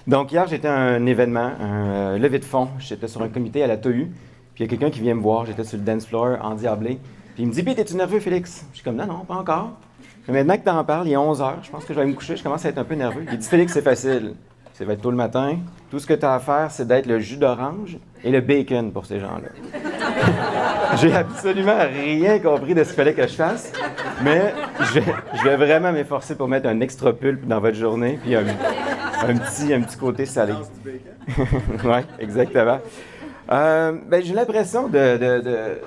Donc, hier, j'étais à un événement, un levée de fonds. J'étais sur un comité à la TOU. Puis il y a quelqu'un qui vient me voir. J'étais sur le dance floor, endiablé. Puis il me dit: Puis, t'es-tu nerveux, Félix? Je suis comme: Non, non, pas encore. Mais maintenant que t'en parles, il est 11 heures. Je pense que je vais aller me coucher. Je commence à être un peu nerveux. Il dit: Félix, c'est facile. Ça va être tôt le matin. Tout ce que tu as à faire, c'est d'être le jus d'orange et le bacon pour ces gens-là. J'ai absolument rien compris de ce qu'il fallait que je fasse. Mais je vais vraiment m'efforcer pour mettre un extra pulpe dans votre journée. Puis un petit côté salé. Oui, exactement. J'ai l'impression de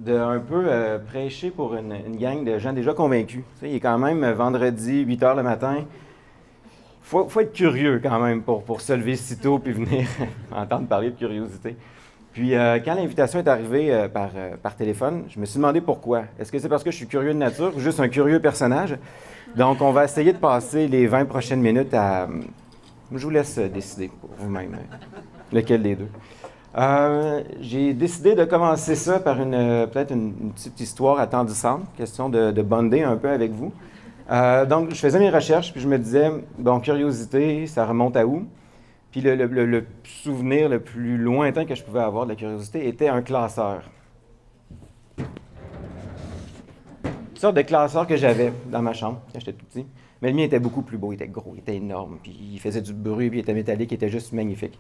un peu prêcher pour une gang de gens déjà convaincus. Tu sais, il est quand même vendredi, 8 h le matin. Faut être curieux quand même pour se lever si tôt puis venir entendre parler de curiosité. Puis quand l'invitation est arrivée par téléphone, je me suis demandé pourquoi. Est-ce que c'est parce que je suis curieux de nature ou juste un curieux personnage? Donc, on va essayer de passer les 20 prochaines minutes à... Je vous laisse décider pour vous-même lequel des deux. J'ai décidé de commencer ça par peut-être une petite histoire attendissante, question de bonder un peu avec vous. Donc, je faisais mes recherches, puis je me disais, bon, curiosité, ça remonte à où? Puis le souvenir le plus lointain que je pouvais avoir de la curiosité était un classeur. Une sorte de classeur que j'avais dans ma chambre quand j'étais tout petit. Mais le mien était beaucoup plus beau, il était gros, il était énorme, puis il faisait du bruit, puis il était métallique, il était juste magnifique.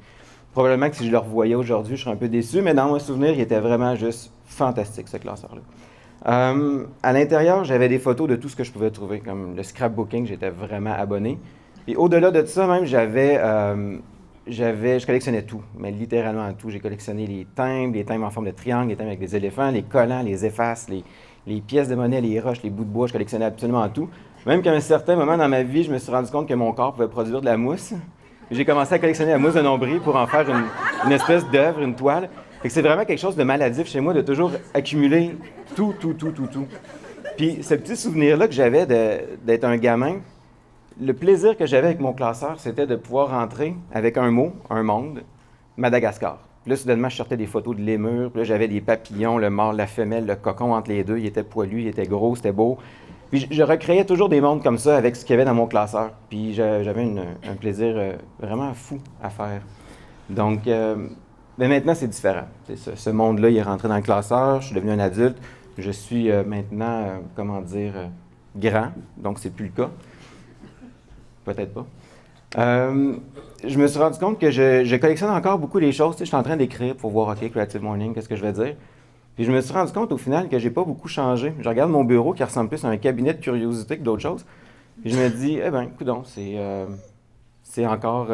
Probablement que si je le revoyais aujourd'hui, je serais un peu déçu, mais dans mon souvenir, il était vraiment juste fantastique, ce classeur-là. À l'intérieur, j'avais des photos de tout ce que je pouvais trouver, comme le scrapbooking, j'étais vraiment abonné. Et au-delà de ça, même, je collectionnais tout, mais littéralement tout. J'ai collectionné les timbres en forme de triangle, les timbres avec des éléphants, les collants, les effaces, les pièces de monnaie, les roches, les bouts de bois, je collectionnais absolument tout. Même qu'à un certain moment dans ma vie, je me suis rendu compte que mon corps pouvait produire de la mousse. J'ai commencé à collectionner la mousse de nombril pour en faire une espèce d'œuvre, une toile. Fait que c'est vraiment quelque chose de maladif chez moi de toujours accumuler tout. Puis ce petit souvenir-là que j'avais d'être un gamin, le plaisir que j'avais avec mon classeur, c'était de pouvoir rentrer avec un mot, un monde, Madagascar. Puis là, soudainement, je sortais des photos de lémurs, puis là, j'avais des papillons, le mâle, la femelle, le cocon entre les deux, il était poilu, il était gros, c'était beau. Puis je recréais toujours des mondes comme ça avec ce qu'il y avait dans mon classeur. Puis j'avais un plaisir vraiment fou à faire. Donc, mais maintenant, c'est différent. Ce monde-là, il est rentré dans le classeur, je suis devenu un adulte. Je suis maintenant, grand, donc c'est plus le cas. Peut-être pas. Je me suis rendu compte que je collectionne encore beaucoup les choses. Tu sais, je suis en train d'écrire pour voir, OK, Creative Morning, qu'est-ce que je vais dire. Puis je me suis rendu compte au final que j'ai pas beaucoup changé. Je regarde mon bureau qui ressemble plus à un cabinet de curiosité que d'autres choses. Puis je me dis, coudonc, c'est encore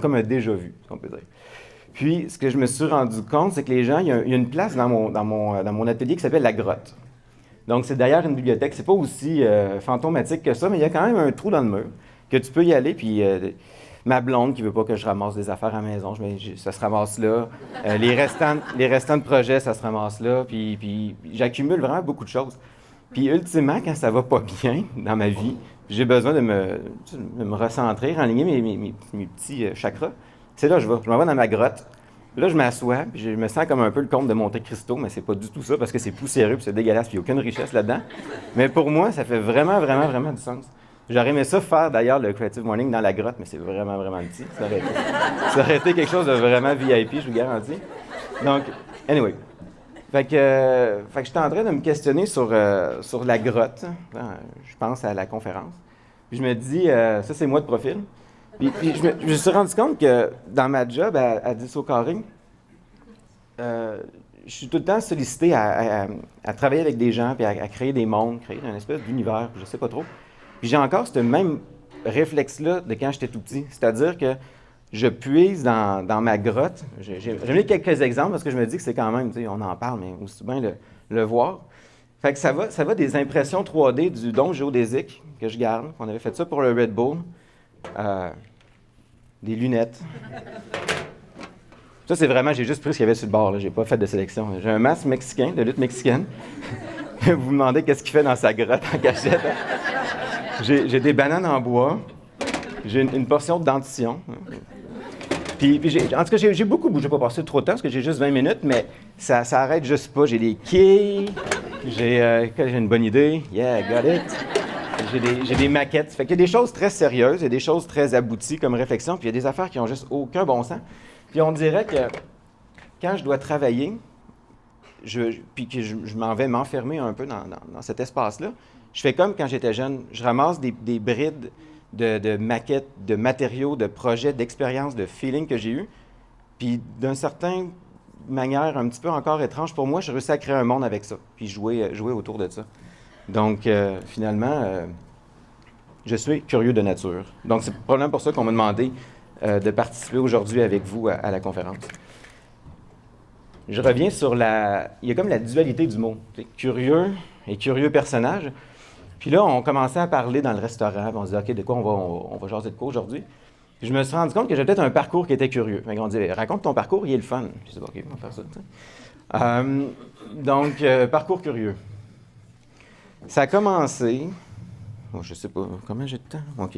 comme un déjà-vu, si on peut dire. Puis ce que je me suis rendu compte, c'est que les gens, il y a une place dans mon atelier qui s'appelle la grotte. Donc c'est derrière une bibliothèque. C'est pas aussi fantomatique que ça, mais il y a quand même un trou dans le mur que tu peux y aller. Puis ma blonde qui veut pas que je ramasse des affaires à la maison, ça se ramasse là. Les restants de projets, ça se ramasse là. Puis j'accumule vraiment beaucoup de choses. Puis ultimement, quand ça va pas bien dans ma vie, j'ai besoin de me recentrer, renligner mes petits chakras. C'est là que je vais. Je m'en vais dans ma grotte. Là, je m'assois, puis je me sens comme un peu le comte de Monte Cristo, mais c'est pas du tout ça, parce que c'est poussiéreux, puis c'est dégueulasse, puis il n'y a aucune richesse là-dedans. Mais pour moi, ça fait vraiment, vraiment, vraiment du sens. J'aurais aimé ça faire, d'ailleurs, le Creative Morning dans la grotte, mais c'est vraiment, vraiment petit. Ça aurait été quelque chose de vraiment VIP, je vous garantis. Donc, anyway. Fait que j'étais en train de me questionner sur la grotte. Je pense à la conférence. Puis je me dis, ça, c'est moi de profil. Puis je me suis rendu compte que dans ma job à 10 au carré, je suis tout le temps sollicité à travailler avec des gens, puis à créer des mondes, créer une espèce d'univers, je sais pas trop. Puis j'ai encore ce même réflexe-là de quand j'étais tout petit. C'est-à-dire que je puise dans ma grotte. J'ai mis quelques exemples parce que je me dis que c'est quand même, tu sais, on en parle, mais aussi bien le voir. Fait que ça va des impressions 3D du don géodésique que je garde. On avait fait ça pour le Red Bull. Des lunettes. Ça, c'est vraiment, j'ai juste pris ce qu'il y avait sur le bord, là. J'ai pas fait de sélection. J'ai un masque mexicain, de lutte mexicaine. Vous vous demandez qu'est-ce qu'il fait dans sa grotte en cachette. Hein? J'ai des bananes en bois. J'ai une portion de dentition. Puis en tout cas, j'ai beaucoup bougé. Je vais pas passer trop de temps parce que j'ai juste 20 minutes, mais ça arrête juste pas. J'ai des quilles. J'ai une bonne idée. Yeah, got it. j'ai des maquettes. Fait qu'il y a des choses très sérieuses, il y a des choses très abouties comme réflexion, puis il y a des affaires qui ont juste aucun bon sens. Puis on dirait que quand je dois travailler, puis que je m'en vais m'enfermer un peu dans cet espace-là, je fais comme quand j'étais jeune. Je ramasse des brides de maquettes, de matériaux, de projets, d'expériences, de feelings que j'ai eus. Puis d'une certaine manière un petit peu encore étrange pour moi, je réussis à créer un monde avec ça, puis jouer autour de ça. Donc finalement, je suis curieux de nature. Donc c'est probablement pour ça qu'on m'a demandé de participer aujourd'hui avec vous à la conférence. Je reviens sur il y a comme la dualité du mot, curieux et curieux personnage. Puis là, on commençait à parler dans le restaurant, puis on se disait, OK, de quoi on va jaser de quoi aujourd'hui? Puis je me suis rendu compte que j'avais peut-être un parcours qui était curieux. Fait qu'on dit, raconte ton parcours, il est le fun. Je dis, OK, on va faire ça. Donc, parcours curieux. Ça a commencé, je sais pas, comment j'ai de temps? OK,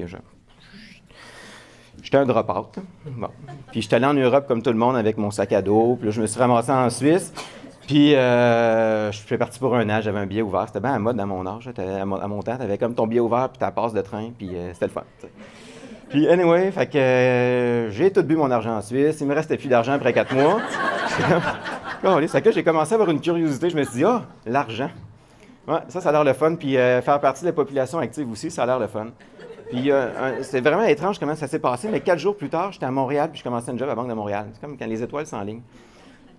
j'étais un drop-out. Bon. Puis j'étais allé en Europe comme tout le monde avec mon sac à dos. Puis là, je me suis ramassé en Suisse. Puis je suis parti pour un an, j'avais un billet ouvert. C'était bien à mode à mon âge. À mon temps, tu avais comme ton billet ouvert puis ta passe de train. Puis c'était le fun. T'sais. Puis anyway, fait que j'ai tout bu mon argent en Suisse. Il me restait plus d'argent après 4 mois. C'est que j'ai commencé à avoir une curiosité. Je me suis dit, l'argent. Ouais, ça a l'air le fun. Puis faire partie de la population active aussi, ça a l'air le fun. Puis c'est vraiment étrange comment ça s'est passé, mais 4 jours plus tard, j'étais à Montréal, puis je commençais une job à la Banque de Montréal. C'est comme quand les étoiles s'enlignent.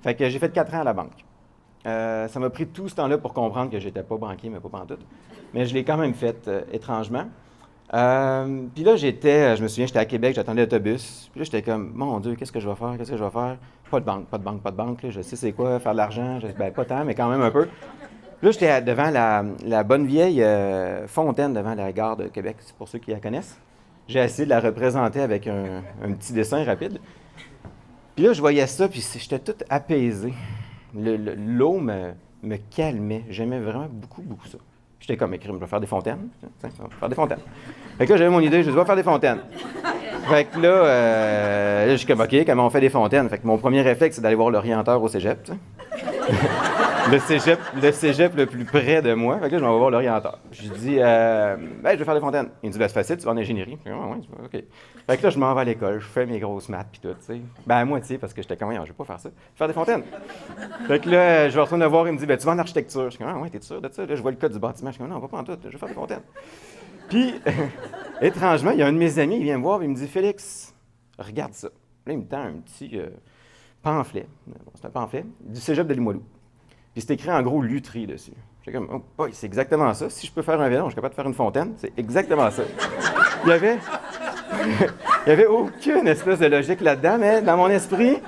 Fait que j'ai fait 4 ans à la banque. Ça m'a pris tout ce temps-là pour comprendre que j'étais pas banquier, mais pas pantoute. Mais je l'ai quand même fait étrangement. Puis là, je me souviens, j'étais à Québec, j'attendais l'autobus. Puis là, j'étais comme, mon Dieu, qu'est-ce que je vais faire? Qu'est-ce que je vais faire? Pas de banque. Là, je sais c'est quoi, faire de l'argent. Ben, pas tant, mais quand même un peu. Là, j'étais devant la bonne vieille fontaine devant la gare de Québec, c'est pour ceux qui la connaissent. J'ai essayé de la représenter avec un petit dessin rapide. Puis là, je voyais ça, puis j'étais tout apaisé. L'eau me calmait. J'aimais vraiment beaucoup, beaucoup ça. J'étais comme écrit, je vais faire des fontaines. Tiens, on va faire des fontaines. Fait que là, j'avais mon idée, je vais faire des fontaines. Fait que là, je suis comme, OK, comment on fait des fontaines? Fait que mon premier réflexe, c'est d'aller voir l'orienteur au cégep, tu sais. le cégep le plus près de moi. Fait que là, je m'en vais voir l'orienteur. Je lui dis, je vais faire des fontaines. Il me dit, c'est facile, tu vas en ingénierie. Je dis, ouais, OK. Fait que là, je m'en vais à l'école, je fais mes grosses maths puis tout, tu sais. Ben, à moitié, parce que j'étais comme, je vais pas faire ça. Je vais faire des fontaines. Fait que là, je vais retourner voir, il me dit, tu vas en architecture. Je suis comme, ouais, t'es sûr de ça? Là, je vois le code du bâtiment. Je suis comme, non, on va pas en tout, je vais faire des fontaines. Puis, étrangement, il y a un de mes amis, il vient me voir, il me dit, Félix, regarde ça. Là, il me tend un petit pamphlet. Bon, c'est un pamphlet du cégep de Limoilou. Puis c'est écrit en gros lutherie dessus. J'étais comme, c'est exactement ça. Si je peux faire un violon, je suis capable de faire une fontaine. C'est exactement ça. Il y avait aucune espèce de logique là-dedans, mais dans mon esprit,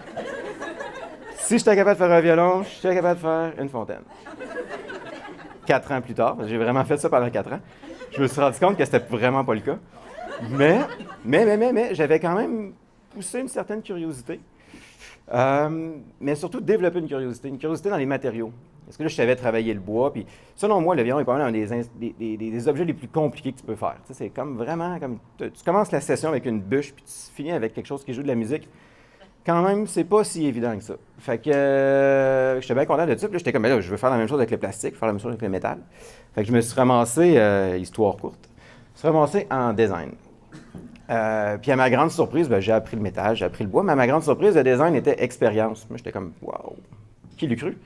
si j'étais capable de faire un violon, j'étais capable de faire une fontaine. 4 ans plus tard, j'ai vraiment fait ça pendant 4 ans, je me suis rendu compte que c'était vraiment pas le cas. Mais j'avais quand même poussé une certaine curiosité. Mais surtout développer une curiosité dans les matériaux. Parce que là, je savais travailler le bois, puis selon moi, le violon est pas mal un des objets les plus compliqués que tu peux faire. Tu sais, c'est comme vraiment, comme tu commences la session avec une bûche, puis tu finis avec quelque chose qui joue de la musique. Quand même, c'est pas si évident que ça. Fait que j'étais bien content de ça, puis là, j'étais comme, là, je veux faire la même chose avec le plastique, faire la même chose avec le métal. Fait que je me suis ramassé, histoire courte, je me suis ramassé en design. Puis à ma grande surprise, j'ai appris le métal, j'ai appris le bois, mais à ma grande surprise, le design était expérience. Moi, j'étais comme, wow, qui l'eût cru?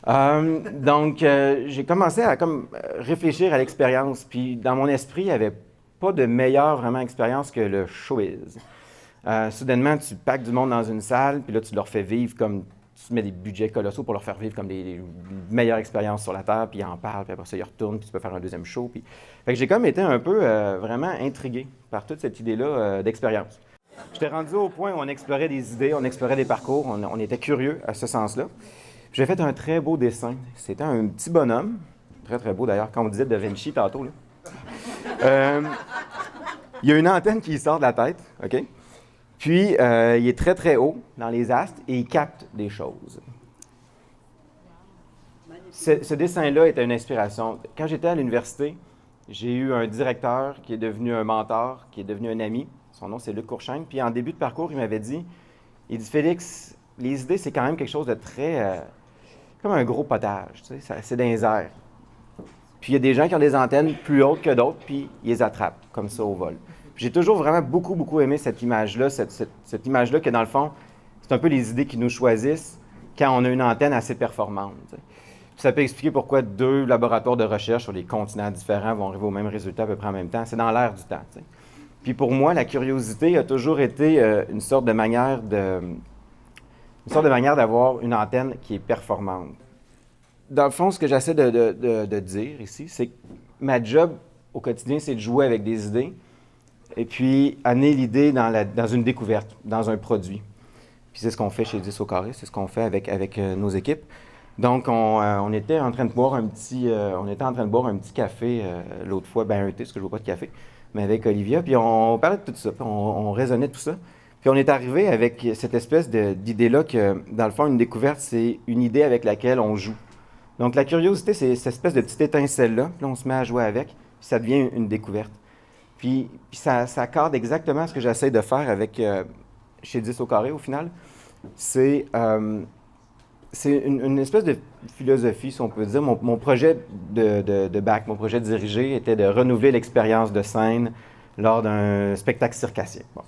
Donc, j'ai commencé à réfléchir à l'expérience. Puis dans mon esprit, il n'y avait pas de meilleure vraiment expérience que le showbiz. Soudainement, tu packs du monde dans une salle, puis là, tu leur fais vivre comme, tu mets des budgets colossaux pour leur faire vivre comme les meilleures expériences sur la Terre, puis ils en parlent, puis après ça, ils retournent, puis tu peux faire un deuxième show. Puis... Fait que j'ai comme été un peu vraiment intrigué par toute cette idée-là d'expérience. J'étais rendu au point où on explorait des idées, on explorait des parcours, on était curieux à ce sens-là. J'ai fait un très beau dessin. C'était un petit bonhomme, très très beau d'ailleurs, quand on disait Da Vinci tantôt. Là. Il y a une antenne qui sort de la tête, OK? Puis, il est très, très haut dans les astres et il capte des choses. Ce dessin-là était une inspiration. Quand j'étais à l'université, j'ai eu un directeur qui est devenu un mentor, qui est devenu un ami. Son nom, c'est Luc Courchaine. Puis, en début de parcours, il m'avait dit, Félix, les idées, c'est quand même quelque chose de très... comme un gros potage, tu sais, c'est dans les airs. Puis il y a des gens qui ont des antennes plus hautes que d'autres, puis ils les attrapent comme ça au vol. Puis j'ai toujours vraiment beaucoup, beaucoup aimé cette image-là, cette image-là que dans le fond, c'est un peu les idées qui nous choisissent quand on a une antenne assez performante. Puis ça peut expliquer pourquoi 2 laboratoires de recherche sur des continents différents vont arriver au même résultat à peu près en même temps. C'est dans l'air du temps. T'sais. Puis pour moi, la curiosité a toujours été une sorte de manière d'avoir une antenne qui est performante. Dans le fond, ce que j'essaie de dire ici, c'est que ma job au quotidien, c'est de jouer avec des idées et puis amener l'idée dans une découverte, dans un produit. Puis c'est ce qu'on fait chez 10 au carré, c'est ce qu'on fait avec nos équipes. Donc, on était en train de boire un petit café l'autre fois, un thé, parce que je ne bois pas de café, mais avec Olivia, puis on parlait de tout ça, puis on raisonnait de tout ça. Puis on est arrivé avec cette espèce d'idée-là que, dans le fond, une découverte, c'est une idée avec laquelle on joue. Donc, la curiosité, c'est cette espèce de petite étincelle-là, puis là, on se met à jouer avec, puis ça devient une découverte. Puis ça accorde exactement ce que j'essaie de faire avec, chez 10 au carré, au final. C'est une espèce de philosophie, si on peut dire. Mon projet de bac, mon projet de dirigé était de renouveler l'expérience de scène lors d'un spectacle circassien. Bon.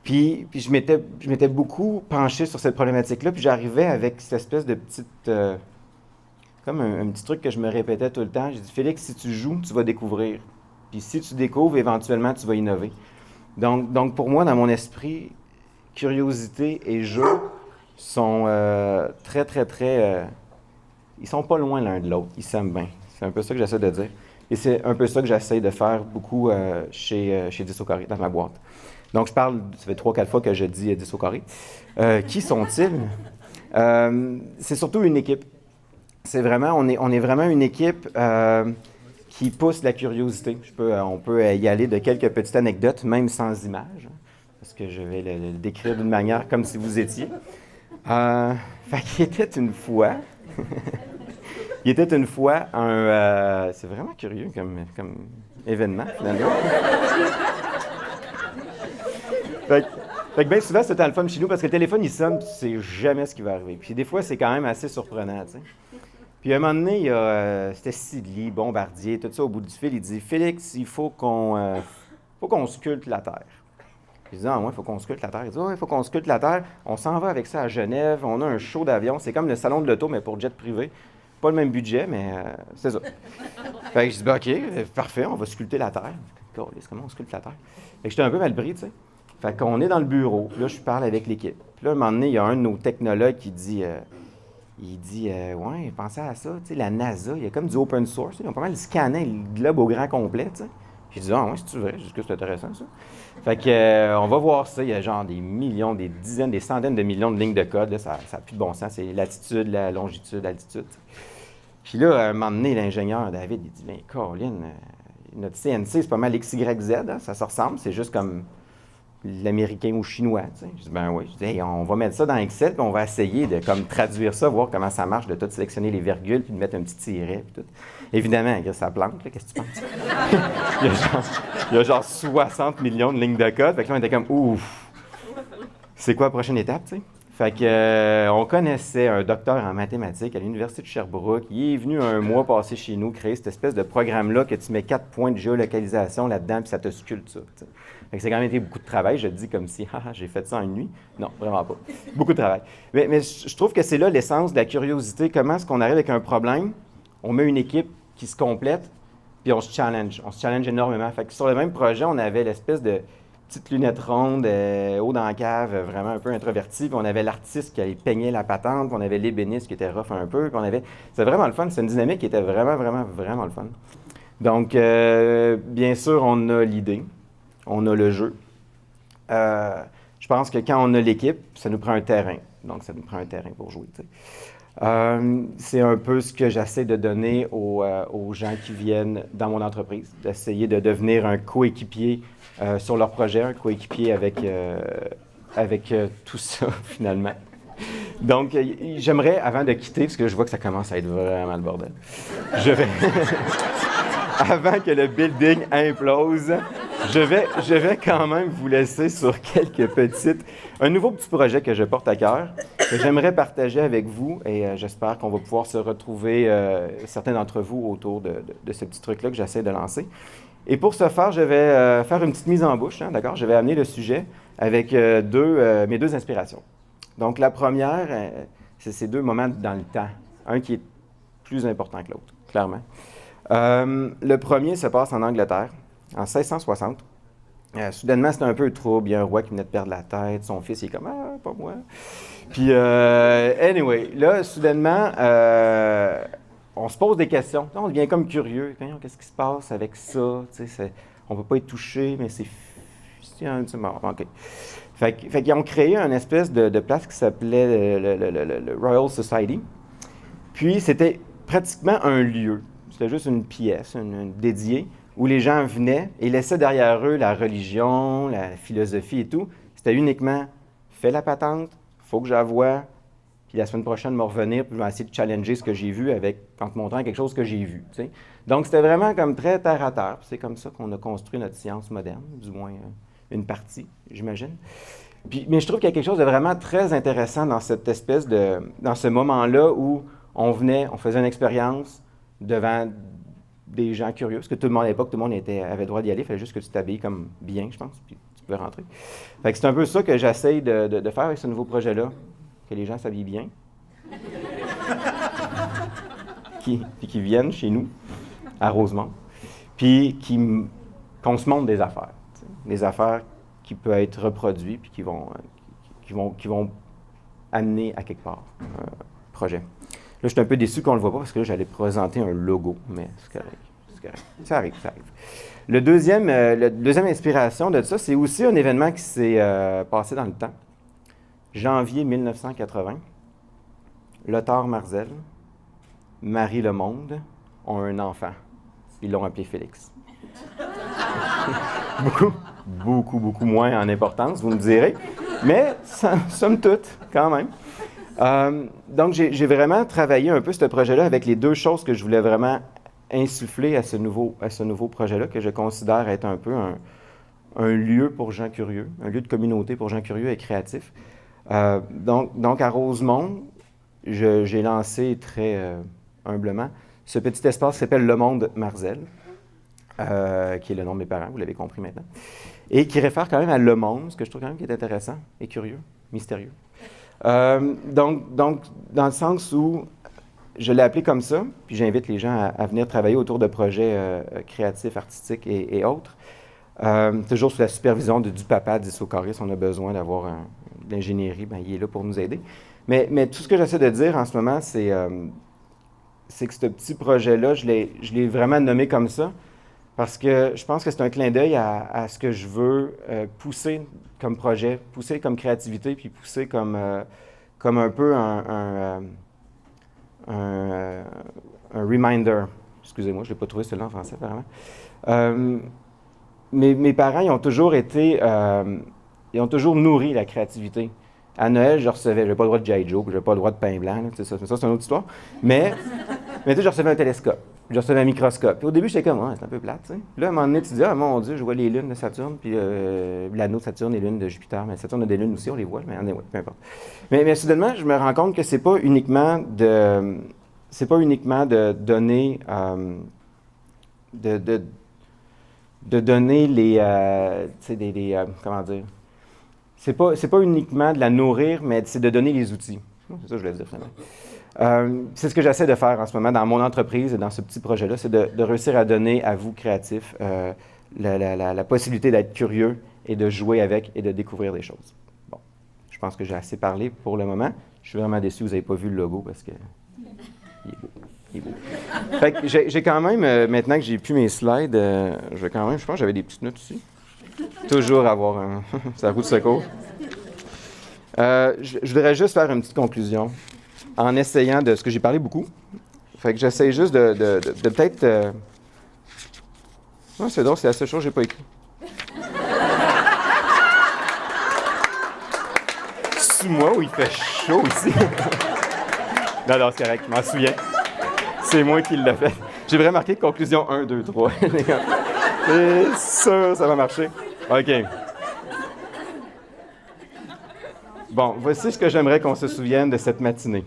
Puis je m'étais beaucoup penché sur cette problématique-là, puis j'arrivais avec cette espèce de petite... comme un petit truc que je me répétais tout le temps. J'ai dit, Félix, si tu joues, tu vas découvrir. Puis si tu découvres, éventuellement, tu vas innover. Donc pour moi, dans mon esprit, curiosité et jeu sont très, très, très... ils sont pas loin l'un de l'autre. Ils s'aiment bien. C'est un peu ça que j'essaie de dire. Et c'est un peu ça que j'essaie de faire beaucoup chez 10 au carré, dans ma boîte. Donc, ça fait 3-4 fois que je dis 10 au carré. Qui sont-ils? C'est surtout une équipe. On est vraiment une équipe qui pousse la curiosité. On peut y aller de quelques petites anecdotes, même sans images, parce que je vais le décrire d'une manière comme si vous étiez. Qu'il était une fois... Il était une fois c'est vraiment curieux comme événement, finalement. Fait que bien souvent, c'était le fun chez nous, parce que le téléphone, il sonne, puis tu sais jamais ce qui va arriver. Puis des fois, c'est quand même assez surprenant, tu sais. Puis à un moment donné, c'était Sidley, Bombardier, tout ça au bout du fil, il dit « Félix, il faut qu'on sculpte la Terre. » Je dis « Ah ouais, il faut qu'on sculpte la Terre. » Il dit « Ouais, il faut qu'on sculpte la Terre. On s'en va avec ça à Genève, on a un show d'avion, c'est comme le salon de l'auto, mais pour jet privé. Pas le même budget, mais c'est ça. » Fait que je dis ben, « OK, parfait, on va sculpter la Terre. » Comment on sculpte la Terre? Fait que j'étais un peu mal pris, tu sais. Fait qu'on est dans le bureau, puis là, je parle avec l'équipe. Puis là, à un moment donné, il y a un de nos technologues qui dit... ouais, pensez à ça, tu sais, la NASA, il y a comme du open source, ils ont pas mal scanné le globe au grand complet, tu sais. J'ai dit, ah ouais, c'est vrai, j'ai dit que c'est intéressant, ça. Fait que, on va voir ça, il y a genre des millions, des dizaines, des centaines de millions de lignes de code, là, ça n'a plus de bon sens, c'est latitude, la longitude, l'altitude. Puis là, à un moment donné, l'ingénieur David, il dit, bien, Caroline, notre CNC, c'est pas mal XYZ, hein, ça se ressemble, c'est juste comme l'américain ou chinois, tu sais. Je dis, ben oui. Je dis, hey, on va mettre ça dans Excel, puis on va essayer de comme traduire ça, voir comment ça marche, de tout sélectionner les virgules, puis de mettre un petit tiret, puis tout. Évidemment, ça plante, là, qu'est-ce que tu penses? il y a genre 60 millions de lignes de code, fait que là, on était comme, ouf! C'est quoi la prochaine étape, tu sais? Fait que, on connaissait un docteur en mathématiques à l'Université de Sherbrooke. Il est venu un mois passer chez nous, créer cette espèce de programme-là que tu mets 4 points de géolocalisation là-dedans, puis ça te sculpte ça, tu sais. Fait que c'est quand même été beaucoup de travail. Je le dis comme si, j'ai fait ça en une nuit. Non, vraiment pas. Beaucoup de travail. Mais je trouve que c'est là l'essence de la curiosité. Comment est-ce qu'on arrive avec un problème? On met une équipe qui se complète, puis on se challenge. On se challenge énormément. Fait que sur le même projet, on avait l'espèce de petite lunette ronde, haut dans la cave, vraiment un peu introverti. Puis on avait l'artiste qui allait peigner la patente. Puis on avait l'ébéniste qui était rough un peu. Puis c'était vraiment le fun. C'est une dynamique qui était vraiment, vraiment, vraiment le fun. Donc, bien sûr, on a l'idée. On a le jeu. Je pense que quand on a l'équipe, ça nous prend un terrain. Donc, ça nous prend un terrain pour jouer. C'est un peu ce que j'essaie de donner aux gens qui viennent dans mon entreprise, d'essayer de devenir un coéquipier sur leur projet, un coéquipier avec tout ça, finalement. Donc, j'aimerais, avant de quitter, parce que je vois que ça commence à être vraiment le bordel, avant que le building implose, je vais quand même vous laisser sur un nouveau petit projet que je porte à cœur, que j'aimerais partager avec vous et j'espère qu'on va pouvoir se retrouver, certains d'entre vous, autour de ce petit truc-là que j'essaie de lancer. Et pour ce faire, je vais faire une petite mise en bouche, hein, d'accord? Je vais amener le sujet avec mes deux inspirations. Donc, la première, c'est ces deux moments dans le temps. Un qui est plus important que l'autre, clairement. Le premier se passe en Angleterre, en 1660. Soudainement, c'était un peu trouble. Il y a un roi qui venait de perdre la tête. Son fils, il est comme « Ah, pas moi! » Puis, anyway, là, soudainement, on se pose des questions. Là, on devient comme curieux. Qu'est-ce qui se passe avec ça? On ne peut pas y toucher, mais c'est mort. OK. Fait qu'ils ont créé une espèce de place qui s'appelait le Royal Society. Puis, c'était pratiquement un lieu. C'était juste une pièce, une dédiée, où les gens venaient et laissaient derrière eux la religion, la philosophie et tout. C'était uniquement « fais la patente, faut que j'avoue, puis la semaine prochaine, me revenir, puis je vais essayer de challenger ce que j'ai vu en te montrant quelque chose que j'ai vu. » t'sais. Donc, c'était vraiment comme très terre à terre. C'est comme ça qu'on a construit notre science moderne, du moins une partie, j'imagine. Mais je trouve qu'il y a quelque chose de vraiment très intéressant dans cette espèce dans ce moment-là où on faisait une expérience devant des gens curieux, parce que tout le monde à l'époque, tout le monde avait le droit d'y aller, il fallait juste que tu t'habilles comme bien, je pense, puis tu pouvais rentrer. Fait que c'est un peu ça que j'essaye de faire avec ce nouveau projet-là, que les gens s'habillent bien, puis qu'ils viennent chez nous, à Rosemont, puis qu'on se montre des affaires, des affaires qui peuvent être reproduites, puis qui vont amener à quelque part un projet. Là, je suis un peu déçu qu'on ne le voit pas parce que là, j'allais présenter un logo, mais c'est correct. Ça arrive. La deuxième inspiration de ça, c'est aussi un événement qui s'est passé dans le temps. Janvier 1980, Lothar Marzel, Marie Lemonde ont un enfant. Ils l'ont appelé Félix. beaucoup moins en importance, vous me direz, mais somme toute, quand même. Donc, j'ai vraiment travaillé un peu ce projet-là avec les deux choses que je voulais vraiment insuffler à ce nouveau projet-là, que je considère être un peu un lieu pour gens curieux, un lieu de communauté pour gens curieux et créatifs. Donc, à Rosemont, j'ai lancé très humblement ce petit espace qui s'appelle Le Monde Marzel, qui est le nom de mes parents, vous l'avez compris maintenant, et qui réfère quand même à Le Monde, ce que je trouve quand même qui est intéressant et curieux, mystérieux. Donc, dans le sens où je l'ai appelé comme ça, puis j'invite les gens à venir travailler autour de projets créatifs, artistiques et autres. Toujours sous la supervision du papa d'Issocaris, on a besoin d'avoir de l'ingénierie, ben, il est là pour nous aider. Mais tout ce que j'essaie de dire en ce moment, c'est que ce petit projet-là, je l'ai vraiment nommé comme ça, parce que je pense que c'est un clin d'œil à ce que je veux pousser comme projet, pousser comme créativité, puis pousser comme un peu un reminder. Excusez-moi, je ne l'ai pas trouvé celui-là en français, apparemment. Mes parents, ils ont toujours nourri la créativité. À Noël, je n'avais pas le droit de G.I. Joe, je n'avais pas le droit de pain blanc, ça c'est une autre histoire. Mais je recevais un télescope, je recevais un microscope. Puis au début, j'étais comme, c'est un peu plate, tu sais. Là, à un moment donné, tu te dis, ah mon Dieu, je vois les lunes de Saturne, puis l'anneau de Saturne, les lunes de Jupiter. Mais Saturne a des lunes aussi, on les voit, mais anyway, peu importe. Mais soudainement, je me rends compte que c'est pas uniquement de donner, de donner les, comment dire, c'est pas uniquement de la nourrir, mais c'est de donner les outils. C'est ça que je voulais dire, finalement. C'est ce que j'essaie de faire en ce moment dans mon entreprise et dans ce petit projet-là, c'est de réussir à donner à vous, créatifs, la possibilité d'être curieux et de jouer avec et de découvrir des choses. Bon, je pense que j'ai assez parlé pour le moment. Je suis vraiment déçu que vous n'avez pas vu le logo parce que il est beau. Fait que j'ai quand même, maintenant que j'ai plus mes slides, je pense que j'avais des petites notes ici. Toujours avoir sa roue de secours. Je voudrais juste faire une petite conclusion en essayant de ce que j'ai parlé beaucoup. Fait que j'essaie juste de peut-être... Non, c'est drôle, c'est la seule chose que j'ai pas écrit. Sous moi où il fait chaud ici. Non, c'est correct, je m'en souviens. C'est moi qui l'ai fait. J'ai vraiment marqué conclusion 1, 2, 3. C'est sûr, ça va marcher. OK. Bon, voici ce que j'aimerais qu'on se souvienne de cette matinée.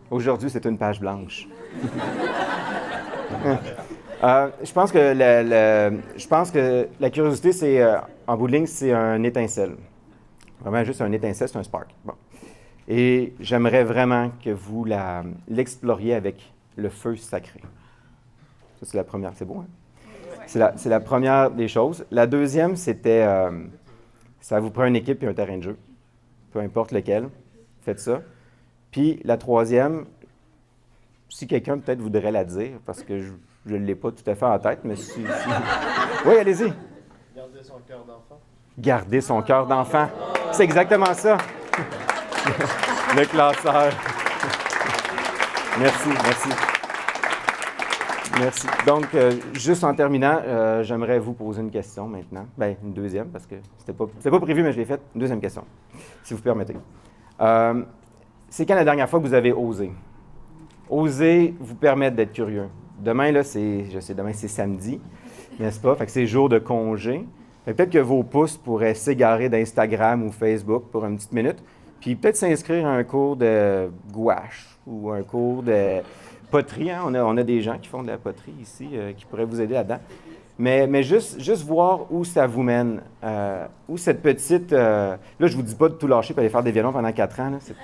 Aujourd'hui, c'est une page blanche. Je pense que la curiosité, c'est, en bout de ligne, c'est un étincelle. Vraiment juste un étincelle, c'est un spark. Bon. Et j'aimerais vraiment que vous l'exploriez avec le feu sacré. Ça, c'est la première. C'est beau, hein? C'est la première des choses. La deuxième, c'était, ça vous prend une équipe et un terrain de jeu. Peu importe lequel, faites ça. Puis la troisième, si quelqu'un peut-être voudrait la dire, parce que je ne l'ai pas tout à fait en tête, mais si... Oui, allez-y. Garder son cœur d'enfant. Garder son cœur d'enfant. C'est exactement ça. Le classeur. Merci, merci. Merci. Donc, juste en terminant, j'aimerais vous poser une question maintenant. Bien, une deuxième, parce que c'était pas prévu, mais je l'ai faite. Une deuxième question, si vous permettez. C'est quand la dernière fois que vous avez osé? Oser vous permettre d'être curieux. Demain, là, demain, c'est samedi, n'est-ce pas? Fait que c'est jour de congé. Fait que peut-être que vos pouces pourraient s'égarer d'Instagram ou Facebook pour une petite minute, puis peut-être s'inscrire à un cours de gouache ou un cours de poterie. Hein? On a des gens qui font de la poterie ici qui pourraient vous aider là-dedans. Mais juste voir où ça vous mène. Où cette petite... là, je vous dis pas de tout lâcher pour aller faire des violons pendant 4 ans. Là. C'est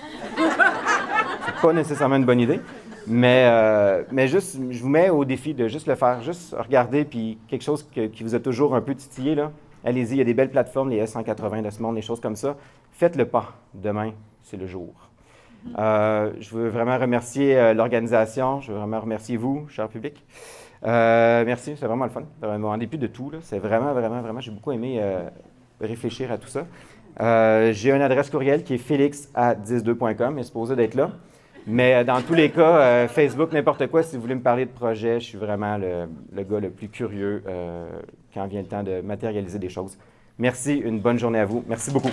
pas nécessairement une bonne idée. Mais juste, je vous mets au défi de juste le faire, juste regarder, puis quelque chose qui vous a toujours un peu titillé, là. Allez-y, il y a des belles plateformes, les S180 de ce monde, des choses comme ça. Faites le pas. Demain, c'est le jour. Je veux vraiment remercier l'organisation. Je veux vraiment remercier vous, cher public. Merci, c'est vraiment le fun. En dépit de tout, là, c'est vraiment, j'ai beaucoup aimé réfléchir à tout ça. J'ai une adresse courriel qui est felix@12.com, il est supposé d'être là. Mais dans tous les cas, Facebook, n'importe quoi, si vous voulez me parler de projet, je suis vraiment le gars le plus curieux quand vient le temps de matérialiser des choses. Merci, une bonne journée à vous. Merci beaucoup.